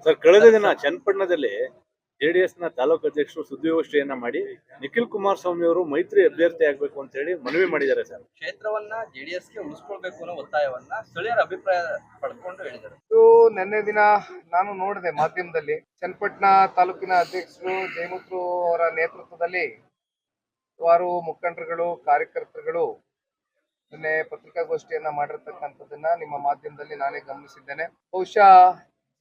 Sir, ಕಳೆದ ದಿನ ಚನ್ನಪಟ್ಟಣದಲ್ಲಿ ಜೆಡಿಎಸ್ನ ತಾಲೂಕು ಅಧ್ಯಕ್ಷರು ಸುದ್ದಿಗೋಷ್ಠಿಯನ್ನ ಮಾಡಿ ನಿಖಿಲ್ ಕುಮಾರಸ್ವಾಮಿ ಅವರು ಮೈತ್ರಿ ಅಭ್ಯರ್ಥಿ ಆಗ್ಬೇಕು ಅಂತ ಹೇಳಿ ಮನವಿ ಮಾಡಿದ್ದಾರೆ ಸರ್. ಕ್ಷೇತ್ರವನ್ನ ಜೆಡಿಎಸ್ಗೆ ಉಳಿಸ್ಕೊಳ್ಬೇಕು ಅನ್ನೋ ಒತ್ತಾಯವನ್ನ ಸ್ಥಳೀಯರ ಅಭಿಪ್ರಾಯ ಪಡ್ಕೊಂಡು ಹೇಳಿದ್ದಾರೆ. ನಿನ್ನೆ ದಿನ ನಾನು ನೋಡಿದೆ ಮಾಧ್ಯಮದಲ್ಲಿ ಚನ್ನಪಟ್ಟಣ ತಾಲೂಕಿನ ಅಧ್ಯಕ್ಷರು ಜಯಮುತ್ರು ಅವರ ನೇತೃತ್ವದಲ್ಲಿ ಹಲವಾರು ಮುಖಂಡರುಗಳು ಕಾರ್ಯಕರ್ತರುಗಳು ನಿನ್ನೆ ಪತ್ರಿಕಾಗೋಷ್ಠಿಯನ್ನ ಮಾಡಿರ್ತಕ್ಕಂಥದ್ದನ್ನ ನಿಮ್ಮ ಮಾಧ್ಯಮದಲ್ಲಿ ನಾನೇ ಗಮನಿಸಿದ್ದೇನೆ. ಬಹುಶಃ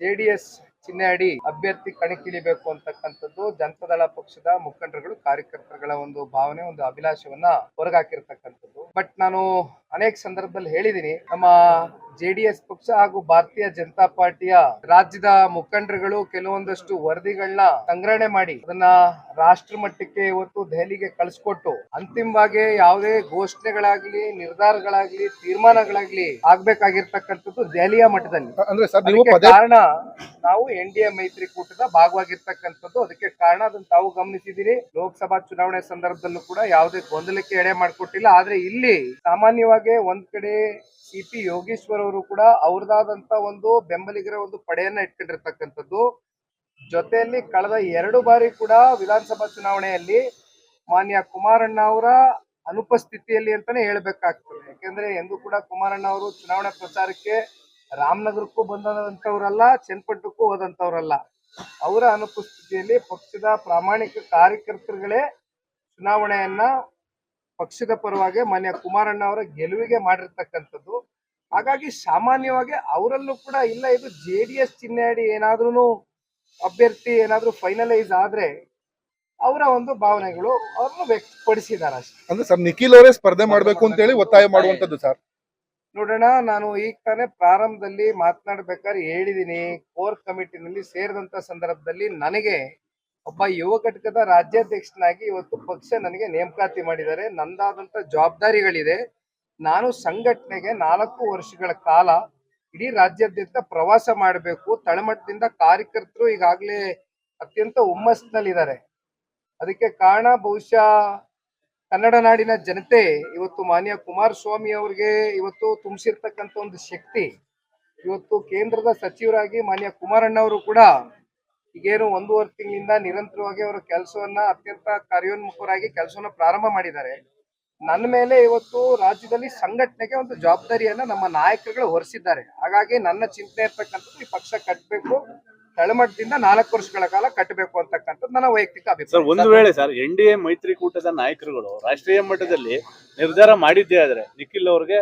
ಜೆಡಿಎಸ್ ಚಿಹ್ನೆ ಅಡಿ ಅಭ್ಯರ್ಥಿ ಕಣಕ್ಕಿಳಿಬೇಕು ಅಂತಕ್ಕಂಥದ್ದು ಜನತಾದಳ ಪಕ್ಷದ ಮುಖಂಡರುಗಳು ಕಾರ್ಯಕರ್ತರುಗಳ ಒಂದು ಭಾವನೆ, ಒಂದು ಅಭಿಲಾಷವನ್ನ ಹೊರಗಾಕಿರ್ತಕ್ಕಂಥದ್ದು. ಬಟ್ ನಾನು ಅನೇಕ ಸಂದರ್ಭದಲ್ಲಿ ಹೇಳಿದ್ದೀನಿ, ನಮ್ಮ ಜೆಡಿಎಸ್ ಪಕ್ಷ ಹಾಗೂ ಭಾರತೀಯ ಜನತಾ ಪಾರ್ಟಿಯ ರಾಜ್ಯದ ಮುಖಂಡರುಗಳು ಕೆಲವೊಂದಷ್ಟು ವರದಿಗಳನ್ನ ಸಂಗ್ರಹಣೆ ಮಾಡಿ ಅದನ್ನ ರಾಷ್ಟ್ರ ಮಟ್ಟಕ್ಕೆ ಇವತ್ತು ದೆಹಲಿಗೆ ಕಳಿಸ್ಕೊಟ್ಟು ಅಂತಿಮವಾಗಿ ಯಾವುದೇ ಘೋಷಣೆಗಳಾಗ್ಲಿ, ನಿರ್ಧಾರಗಳಾಗ್ಲಿ, ತೀರ್ಮಾನಗಳಾಗ್ಲಿ ಆಗ್ಬೇಕಾಗಿರ್ತಕ್ಕಂಥದ್ದು ದೆಹಲಿಯ ಮಟ್ಟದಲ್ಲಿ. ಕಾರಣ ನಾವು NDA ಮೈತ್ರಿಕೂಟದ ಭಾಗವಾಗಿರ್ತಕ್ಕಂಥದ್ದು. ಅದಕ್ಕೆ ಕಾರಣ ಅದನ್ನು ತಾವು ಗಮನಿಸಿದಿರಿ. ಲೋಕಸಭಾ ಚುನಾವಣೆ ಸಂದರ್ಭದಲ್ಲೂ ಕೂಡ ಯಾವುದೇ ಗೊಂದಲಕ್ಕೆ ಎಡೆ ಮಾಡಿಕೊಟ್ಟಿಲ್ಲ. ಆದ್ರೆ ಇಲ್ಲಿ ಸಾಮಾನ್ಯವಾಗಿ ಒಂದ್ ಕಡೆ CP ಯೋಗೇಶ್ವರ್ ಅವರು ಕೂಡ ಅವ್ರದಾದಂತ ಒಂದು ಬೆಂಬಲಿಗರ ಒಂದು ಪಡೆಯನ್ನ ಇಟ್ಕೊಂಡಿರ್ತಕ್ಕಂಥದ್ದು. ಜೊತೆಯಲ್ಲಿ ಕಳೆದ 2 ಬಾರಿ ಕೂಡ ವಿಧಾನಸಭಾ ಚುನಾವಣೆಯಲ್ಲಿ ಮಾನ್ಯ ಕುಮಾರಣ್ಣ ಅವರ ಅನುಪಸ್ಥಿತಿಯಲ್ಲಿ ಅಂತಾನೆ ಹೇಳ್ಬೇಕಾಗ್ತದೆ. ಯಾಕೆಂದ್ರೆ ಎಂದು ಕೂಡ ಕುಮಾರಣ್ಣ ಅವರು ಚುನಾವಣಾ ಪ್ರಚಾರಕ್ಕೆ ರಾಮನಗರಕ್ಕೂ ಬಂದಂತವ್ರಲ್ಲ, ಚನ್ನಪಟ್ಟಣಕ್ಕೂ ಹೋದಂತವ್ರಲ್ಲ. ಅವರ ಅನುಪಸ್ಥಿತಿಯಲ್ಲಿ ಪಕ್ಷದ ಪ್ರಾಮಾಣಿಕ ಕಾರ್ಯಕರ್ತರುಗಳೇ ಚುನಾವಣೆಯನ್ನ ಪಕ್ಷದ ಪರವಾಗಿ ಮಾನ್ಯ ಕುಮಾರಣ್ಣ ಅವರ ಗೆಲುವಿಗೆ ಮಾಡಿರ್ತಕ್ಕಂಥದ್ದು. ಹಾಗಾಗಿ ಸಾಮಾನ್ಯವಾಗಿ ಅವರಲ್ಲೂ ಕೂಡ ಇಲ್ಲ, ಇದು JDS ಚಿಹ್ನೆ ಅಡಿ ಏನಾದ್ರೂ ಅಭ್ಯರ್ಥಿ ಏನಾದ್ರೂ ಫೈನಲೈಸ್ ಆದ್ರೆ ಅವರ ಒಂದು ಭಾವನೆಗಳು ಅವ್ರನ್ನು ವ್ಯಕ್ತಪಡಿಸಿದ್ದಾರೆ ಅಷ್ಟೇ. ಅಂದ್ರೆ ಸರ್, ನಿಖಿಲ್ ಅವರೇ ಸ್ಪರ್ಧೆ ಮಾಡ್ಬೇಕು ಅಂತ ಹೇಳಿ ಒತ್ತಾಯ ಮಾಡುವಂತದ್ದು ಸರ್. ನೋಡೋಣ, ನಾನು ಈಗ ತಾನೇ ಪ್ರಾರಂಭದಲ್ಲಿ ಮಾತನಾಡ್ಬೇಕಾದ್ರೆ ಹೇಳಿದೀನಿ, ಕೋರ್ ಕಮಿಟಿನಲ್ಲಿ ಸೇರಿದಂತ ಸಂದರ್ಭದಲ್ಲಿ ನನಗೆ ಒಬ್ಬ ಯುವ ಘಟಕದ ರಾಜ್ಯಾಧ್ಯಕ್ಷನಾಗಿ ಇವತ್ತು ಪಕ್ಷ ನನಗೆ ನೇಮಕಾತಿ ಮಾಡಿದ್ದಾರೆ. ನಂದಾದಂತ ಜವಾಬ್ದಾರಿಗಳಿದೆ. ನಾನು ಸಂಘಟನೆಗೆ 4 ವರ್ಷಗಳ ಕಾಲ ಇಡೀ ರಾಜ್ಯಾದ್ಯಂತ ಪ್ರವಾಸ ಮಾಡಬೇಕು. ತಳಮಟ್ಟದಿಂದ ಕಾರ್ಯಕರ್ತರು ಈಗಾಗಲೇ ಅತ್ಯಂತ ಹುಮ್ಮಸ್ಸಿನಲ್ಲಿದ್ದಾರೆ. ಅದಕ್ಕೆ ಕಾರಣ ಬಹುಶಃ ಕನ್ನಡ ನಾಡಿನ ಜನತೆ ಇವತ್ತು ಮಾನ್ಯ ಕುಮಾರಸ್ವಾಮಿ ಅವರಿಗೆ ಇವತ್ತು ತುಂಬಿಸಿರ್ತಕ್ಕಂಥ ಒಂದು ಶಕ್ತಿ. ಇವತ್ತು ಕೇಂದ್ರದ ಸಚಿವರಾಗಿ ಮಾನ್ಯ ಕುಮಾರಣ್ಣ ಅವರು ಕೂಡ ಈಗೇನು 1.5 ತಿಂಗಳಿಂದ ನಿರಂತರವಾಗಿ ಅವರ ಕೆಲಸವನ್ನ ಅತ್ಯಂತ ಕಾರ್ಯೋನ್ಮುಖರಾಗಿ ಕೆಲಸವನ್ನ ಪ್ರಾರಂಭ ಮಾಡಿದ್ದಾರೆ. ನನ್ನ ಮೇಲೆ ಇವತ್ತು ರಾಜ್ಯದಲ್ಲಿ ಸಂಘಟನೆಗೆ ಒಂದು ಜವಾಬ್ದಾರಿಯನ್ನ ನಮ್ಮ ನಾಯಕರುಗಳು ಹೊರಿಸಿದ್ದಾರೆ. ಹಾಗಾಗಿ ನನ್ನ ಚಿಂತನೆ ಇರ್ತಕ್ಕಂಥದ್ದು ಈ ಪಕ್ಷ ಕಟ್ಟಬೇಕು, ತಳಮಟ್ಟದಿಂದ 4 ವರ್ಷಗಳ ಕಾಲ ಕಟ್ಟಬೇಕು ಅಂತಕ್ಕಂಥದ್ದು ನನ್ನ ವೈಯಕ್ತಿಕ ಅಭಿಪ್ರಾಯ. ಸರ್, ಒಂದು ವೇಳೆ ಸರ್ NDA ಮೈತ್ರಿಕೂಟದ ನಾಯಕರುಗಳು ರಾಷ್ಟ್ರೀಯ ಮಟ್ಟದಲ್ಲಿ ನಿರ್ಧಾರ ಮಾಡಿದ್ದೇ ಆದ್ರೆ ನಿಖಿಲ್ ಅವ್ರಿಗೆ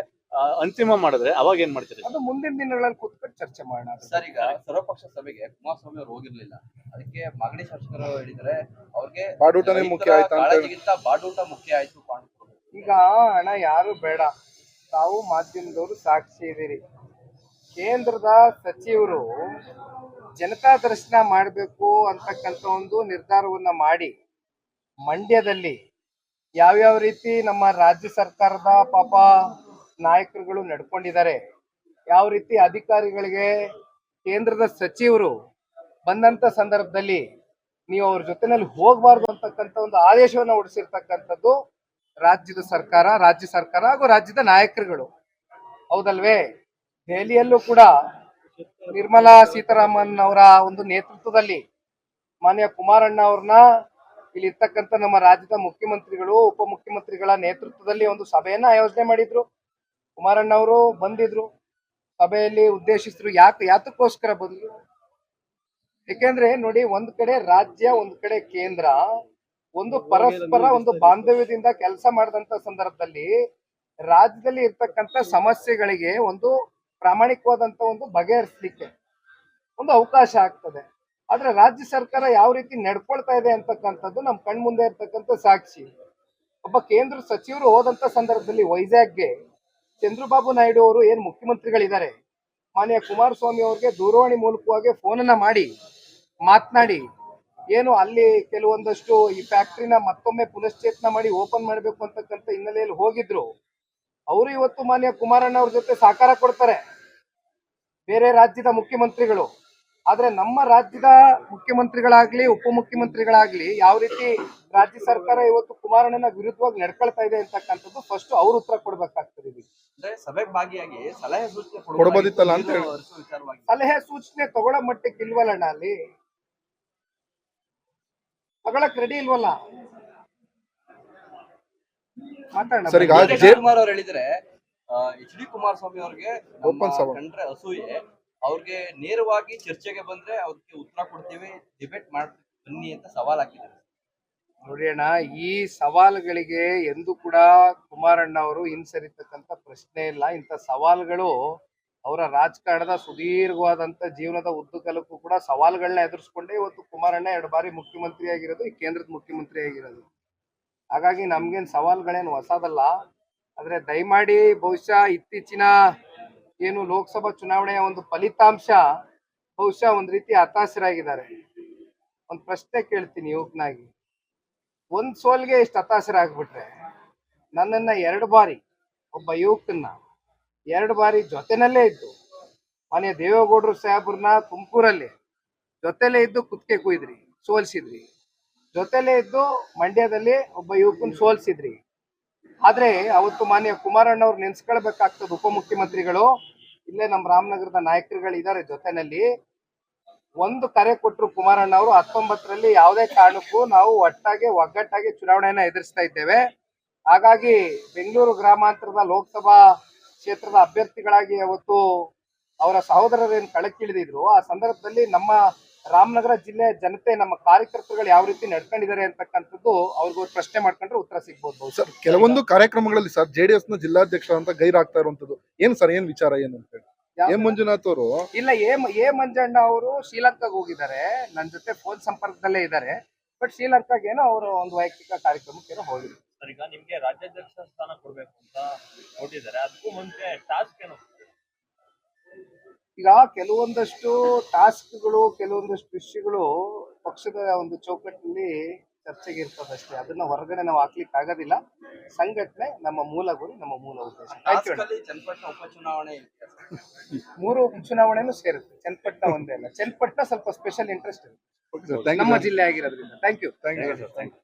ಅಂತಿಮ ಮಾಡಿದ್ರೆ ಅವಾಗ ಏನ್ ಮಾಡ್ತೀರಿ? ಅದು ಮುಂದಿನ ದಿನಗಳಲ್ಲಿ ಕೂತ್ಕೊಂಡು ಚರ್ಚೆ ಮಾಡೋಣ. ಸರ್, ಈಗ ಸರ್ವಪಕ್ಷ ಸಭೆಗೆ ಕುಮಾರಸ್ವಾಮಿ ಅವರು ಹೋಗಿರ್ಲಿಲ್ಲ. ಅದಕ್ಕೆ ಮಾಗಡಿ ಶಾಸಕರು ಹೇಳಿದ್ರೆ ಅವ್ರಿಗೆ ಬಾಡೂಟನೇ ಮುಖ್ಯ ಆಯ್ತು, ಕಾಳಜಿಗಿಂತ ಬಾಡೂಟ ಮುಖ್ಯ ಆಯ್ತು. ಈಗ ಹಣ ಯಾರು ಬೇಡ, ತಾವು ಮಾಧ್ಯಮದವರು ಸಾಕ್ಷಿ ಇದೀರಿ. ಕೇಂದ್ರದ ಸಚಿವರು ಜನತಾ ದರ್ಶನ ಮಾಡಬೇಕು ಅಂತಕ್ಕಂಥ ಒಂದು ನಿರ್ಧಾರವನ್ನ ಮಾಡಿ ಮಂಡ್ಯದಲ್ಲಿ ಯಾವ್ಯಾವ ರೀತಿ ನಮ್ಮ ರಾಜ್ಯ ಸರ್ಕಾರದ ಪಾಪ ನಾಯಕರುಗಳು ನಡ್ಕೊಂಡಿದ್ದಾರೆ, ಯಾವ ರೀತಿ ಅಧಿಕಾರಿಗಳಿಗೆ ಕೇಂದ್ರದ ಸಚಿವರು ಬಂದಂತ ಸಂದರ್ಭದಲ್ಲಿ ನೀವು ಅವ್ರ ಜೊತೆನಲ್ಲಿ ಹೋಗಬಾರ್ದು ಅಂತಕ್ಕಂಥ ಒಂದು ಆದೇಶವನ್ನ ಹೊರಡಿಸಿರ್ತಕ್ಕಂಥದ್ದು ರಾಜ್ಯ ಸರ್ಕಾರ ಹಾಗೂ ರಾಜ್ಯದ ನಾಯಕರುಗಳು, ಹೌದಲ್ವೇ? ದೆಹಲಿಯಲ್ಲೂ ಕೂಡ ನಿರ್ಮಲಾ ಸೀತಾರಾಮನ್ ಅವರ ಒಂದು ನೇತೃತ್ವದಲ್ಲಿ ಮಾನ್ಯ ಕುಮಾರಣ್ಣ ಅವ್ರನ್ನ ಇಲ್ಲಿ ಇರ್ತಕ್ಕಂಥ ನಮ್ಮ ರಾಜ್ಯದ ಮುಖ್ಯಮಂತ್ರಿಗಳು, ಉಪಮುಖ್ಯಮಂತ್ರಿಗಳ ನೇತೃತ್ವದಲ್ಲಿ ಒಂದು ಸಭೆಯನ್ನ ಆಯೋಜನೆ ಮಾಡಿದ್ರು. ಕುಮಾರಣ್ಣ ಅವರು ಬಂದಿದ್ರು, ಸಭೆಯಲ್ಲಿ ಉದ್ದೇಶಿಸಿದ್ರು. ಯಾತಕ್ಕೋಸ್ಕರ ಬಂದ್ರು? ಯಾಕೆಂದ್ರೆ ನೋಡಿ, ಒಂದ್ ಕಡೆ ರಾಜ್ಯ, ಒಂದ್ ಕಡೆ ಕೇಂದ್ರ ಒಂದು ಪರಸ್ಪರ ಒಂದು ಬಾಂಧವ್ಯದಿಂದ ಕೆಲಸ ಮಾಡಿದಂತ ಸಂದರ್ಭದಲ್ಲಿ ರಾಜ್ಯದಲ್ಲಿ ಇರ್ತಕ್ಕಂಥ ಸಮಸ್ಯೆಗಳಿಗೆ ಒಂದು ಪ್ರಾಮಾಣಿಕವಾದಂತ ಒಂದು ಬಗೆಹರಿಸಲಿಕ್ಕೆ ಒಂದು ಅವಕಾಶ ಆಗ್ತದೆ. ಆದ್ರೆ ರಾಜ್ಯ ಸರ್ಕಾರ ಯಾವ ರೀತಿ ನಡ್ಕೊಳ್ತಾ ಇದೆ ಅಂತಕ್ಕಂಥದ್ದು ನಮ್ ಕಣ್ಮುಂದೆ ಇರ್ತಕ್ಕಂಥ ಸಾಕ್ಷಿ. ಒಬ್ಬ ಕೇಂದ್ರ ಸಚಿವರು ಹೋದಂತ ಸಂದರ್ಭದಲ್ಲಿ ವೈಜಾಗ್ಗೆ ಚಂದ್ರಬಾಬು ನಾಯ್ಡು ಅವರು ಏನ್ ಮುಖ್ಯಮಂತ್ರಿಗಳಿದ್ದಾರೆ, ಮಾನ್ಯ ಕುಮಾರಸ್ವಾಮಿ ಅವ್ರಿಗೆ ದೂರವಾಣಿ ಮೂಲಕವಾಗಿ ಫೋನನ್ನ ಮಾಡಿ ಮಾತನಾಡಿ ಏನು ಅಲ್ಲಿ ಕೆಲವೊಂದಷ್ಟು ಈ ಫ್ಯಾಕ್ಟ್ರಿನ ಮತ್ತೊಮ್ಮೆ ಪುನಶ್ಚೇತನ ಮಾಡಿ ಓಪನ್ ಮಾಡಬೇಕು ಅಂತಕ್ಕಂಥ ಹಿನ್ನೆಲೆಯಲ್ಲಿ ಹೋಗಿದ್ರು. ಅವರು ಇವತ್ತು ಮಾನ್ಯ ಕುಮಾರಣ್ಣ ಅವ್ರ ಜೊತೆ ಸಹಕಾರ ಕೊಡ್ತಾರೆ ಬೇರೆ ರಾಜ್ಯದ ಮುಖ್ಯಮಂತ್ರಿಗಳು. ಆದ್ರೆ ನಮ್ಮ ರಾಜ್ಯದ ಮುಖ್ಯಮಂತ್ರಿಗಳಾಗ್ಲಿ ಉಪಮುಖ್ಯಮಂತ್ರಿಗಳಾಗ್ಲಿ ಯಾವ ರೀತಿ ರಾಜ್ಯ ಸರ್ಕಾರ ಇವತ್ತು ಕುಮಾರಣ್ಣನ ವಿರುದ್ಧವಾಗಿ ನಡ್ಕೊಳ್ತಾ ಇದೆ ಅಂತಕ್ಕಂಥದ್ದು ಫಸ್ಟ್ ಅವ್ರು ಉತ್ತರ ಕೊಡ್ಬೇಕಾಗ್ತದೆ ಇದಕ್ಕೆ. ಅಂದ್ರೆ ಸಭೆಗೆ ಭಾಗಿಯಾಗಿ ಸಲಹೆ ಸೂಚನೆ ಕೊಡ್ಬೋದಿತ್ತಲ್ಲ ಅಂತ ಹೇಳಿ. ವಿಚಾರವಾಗಿ ಸಲಹೆ ಸೂಚನೆ ತಗೊಳ್ಳೋ ಮಟ್ಟಕ್ಕೆ ಇಲ್ವಲ್ಲಣ್ಣ ಅಲ್ಲಿ, ತಗೊಳಕ್ ರೆಡಿ ಇಲ್ವಲ್ಲ. ಮಾತಾಡೋಣ ಸರ್, ಈಗ ಡಿ ಕೆ ಶಿವಕುಮಾರ್ ಅವ್ರು ಹೇಳಿದ್ರೆ ಎಚ್ ಡಿ ಕುಮಾರಸ್ವಾಮಿ ಅವ್ರಿಗೆ Open ಸವಾಲು. ಕಂಡ್ರೆ ಅಸೂಯೆ, ಅವ್ರಿಗೆ ನೇರವಾಗಿ ಚರ್ಚೆಗೆ ಬಂದ್ರೆ ಅವ್ರಿಗೆ ಉತ್ತರ ಕೊಡ್ತೀವಿ, ಡಿಬೇಟ್ ಮಾಡಿ ಬನ್ನಿ ಅಂತ ಸವಾಲ್ ಹಾಕಿದ್ದಾರೆ. ನೋಡಿ ಅಣ್ಣ, ಈ ಸವಾಲುಗಳಿಗೆ ಎಂದು ಕೂಡ ಕುಮಾರಣ್ಣ ಅವರು ಹಿಂಸರಿತಕ್ಕಂಥ ಪ್ರಶ್ನೆ ಇಲ್ಲ. ಇಂಥ ಸವಾಲುಗಳು ಅವರ ರಾಜಕಾರಣದ ಸುದೀರ್ಘವಾದಂತ ಜೀವನದ ಉದ್ದಗಲಕ್ಕೂ ಕೂಡ ಸವಾಲುಗಳನ್ನ ಎದುರಿಸ್ಕೊಂಡೇ ಇವತ್ತು ಕುಮಾರಣ್ಣ 2 ಬಾರಿ ಮುಖ್ಯಮಂತ್ರಿ ಆಗಿರೋದು, ಈ ಕೇಂದ್ರದ ಮುಖ್ಯಮಂತ್ರಿ ಆಗಿರೋದು. ಹಾಗಾಗಿ ನಮ್ಗೇನ್ ಸವಾಲುಗಳೇನು ಹೊಸದಲ್ಲ. ಆದ್ರೆ ದಯಮಾಡಿ ಬಹುಶಃ ಇತ್ತೀಚಿನ ಏನು ಲೋಕಸಭಾ ಚುನಾವಣೆಯ ಒಂದು ಫಲಿತಾಂಶ ಬಹುಶಃ ಒಂದ್ ರೀತಿ ಹತಾಶರಾಗಿದ್ದಾರೆ. ಒಂದ್ ಪ್ರಶ್ನೆ ಕೇಳ್ತೀನಿ ಯುವಕನಾಗಿ, ಒಂದ್ ಸೋಲ್ಗೆ ಇಷ್ಟು ಹತಾಶರಾಗ್ಬಿಟ್ರೆ, ನನ್ನನ್ನ 2 ಬಾರಿ ಒಬ್ಬ ಯುವಕನ್ನ 2 ಬಾರಿ ಜೊತೆನಲ್ಲೇ ಇದ್ದು ಮಾನ್ಯ ದೇವೇಗೌಡರು ಸಾಹೇಬ್ರನ್ನ ತುಮಕೂರಲ್ಲಿ ಜೊತೆಲೇ ಇದ್ದು ಕುತ್ತಿಗೆ ಕುಯ್ದ್ರಿ, ಸೋಲ್ಸಿದ್ರಿ. ಜೊತೆಲೇ ಇದ್ದು ಮಂಡ್ಯದಲ್ಲಿ ಒಬ್ಬ ಯುವಕನ್ ಸೋಲ್ಸಿದ್ರಿ. ಆದ್ರೆ ಅವತ್ತು ಮಾನ್ಯ ಕುಮಾರಣ್ಣ ಅವ್ರು ನೆನ್ಸ್ಕೊಳ್ಬೇಕಾಗ್ತದೆ, ಉಪಮುಖ್ಯಮಂತ್ರಿಗಳು ಇಲ್ಲೇ ನಮ್ಮ ರಾಮನಗರದ ನಾಯಕರುಗಳು ಇದ್ದಾರೆ ಜೊತೆನಲ್ಲಿ. ಒಂದು ಕರೆ ಕೊಟ್ಟರು ಕುಮಾರಣ್ಣ ಅವರು, 19ರಲ್ಲಿ ಯಾವುದೇ ಕಾರಣಕ್ಕೂ ನಾವು ಒಗ್ಗಟ್ಟಾಗಿ ಚುನಾವಣೆಯನ್ನ ಎದುರಿಸ್ತಾ ಇದ್ದೇವೆ. ಹಾಗಾಗಿ ಬೆಂಗಳೂರು ಗ್ರಾಮಾಂತರದ ಲೋಕಸಭಾ ಕ್ಷೇತ್ರದ ಅಭ್ಯರ್ಥಿಗಳಾಗಿ ಅವತ್ತು ಅವರ ಸಹೋದರರೇನು ಕಳಕ್ಕಿಳಿದಿದ್ರು, ಆ ಸಂದರ್ಭದಲ್ಲಿ ನಮ್ಮ ರಾಮನಗರ ಜಿಲ್ಲೆಯ ಜನತೆ, ನಮ್ಮ ಕಾರ್ಯಕರ್ತರುಗಳು ಯಾವ ರೀತಿ ನಡ್ಕೊಂಡಿದ್ದಾರೆ ಅಂತಕ್ಕಂಥದ್ದು ಅವ್ರಿಗೆ ಪ್ರಶ್ನೆ ಮಾಡ್ಕೊಂಡ್ರೆ ಉತ್ತರ ಸಿಗ್ಬೋದು. ಸರ್, ಕೆಲವೊಂದು ಕಾರ್ಯಕ್ರಮಗಳಲ್ಲಿ ಸರ್ ಜೆಡಿಎಸ್ ನ ಜಿಲ್ಲಾಧ್ಯಕ್ಷ ಅಂತ ಗೈರಾಗ್ತಾ ಇರುವಂತದ್ದು ಏನು ಸರ್, ಏನ್ ವಿಚಾರ ಏನು ಅಂತ ಹೇಳಿ? ಎಂ ಮಂಜುನಾಥ್ ಅವರು ಇಲ್ಲ, ಎ ಮಂಜಣ್ಣ ಅವರು ಶ್ರೀಲಂಕಾಗ್ ಹೋಗಿದ್ದಾರೆ, ನನ್ನ ಜೊತೆ ಫೋನ್ ಸಂಪರ್ಕದಲ್ಲೇ ಇದ್ದಾರೆ. ಬಟ್ ಶ್ರೀಲಂಕಾಗೇನೋ ಅವರು ಒಂದು ವೈಯಕ್ತಿಕ ಕಾರ್ಯಕ್ರಮಕ್ಕೇನೋ ಹೋಗಿದ್ರು. ಸರ್, ಈಗ ನಿಮ್ಗೆ ರಾಜ್ಯಾಧ್ಯಕ್ಷ ಸ್ಥಾನ ಕೊಡ್ಬೇಕು ಅಂತ ನೋಡಿದ್ದಾರೆ, ಅದಕ್ಕೂ ಮುಂಚೆ ಟಾಸ್ಕ್ ಏನು? ಈಗ ಕೆಲವೊಂದಷ್ಟು ಟಾಸ್ಕ್ಗಳು, ಕೆಲವೊಂದಷ್ಟು ವಿಷಯಗಳು ಪಕ್ಷದ ಒಂದು ಚೌಕಟ್ಟಿನಲ್ಲಿ ಚರ್ಚೆಗೆ ಇರ್ತದಷ್ಟೇ. ಅದನ್ನ ಹೊರಗಡೆ ನಾವು ಹಾಕ್ಲಿಕ್ಕೆ ಆಗೋದಿಲ್ಲ. ಸಂಘಟನೆ ನಮ್ಮ ಮೂಲ ಗುರಿ, ನಮ್ಮ ಮೂಲ ಉದ್ದೇಶ. ಟಾಸ್ಕ್ ಅಲ್ಲಿ ಚನ್ನಪಟ್ಟಣ ಉಪಚುನಾವಣೆ ಇದೆಯಾ ಸರ್? 3 ಉಪಚುನಾವಣೆನೂ ಸೇರುತ್ತೆ. ಚನ್ನಪಟ್ಟಣ ಒಂದೇ ಅಲ್ಲ, ಚನ್ನಪಟ್ಟಣ ಸ್ವಲ್ಪ special interest Okay, sir. Thank you, ನಮ್ಮ sir. ಜಿಲ್ಲೆ ಆಗಿರೋದ್ರಿಂದ. Thank you. Thank you, sir. Thank you.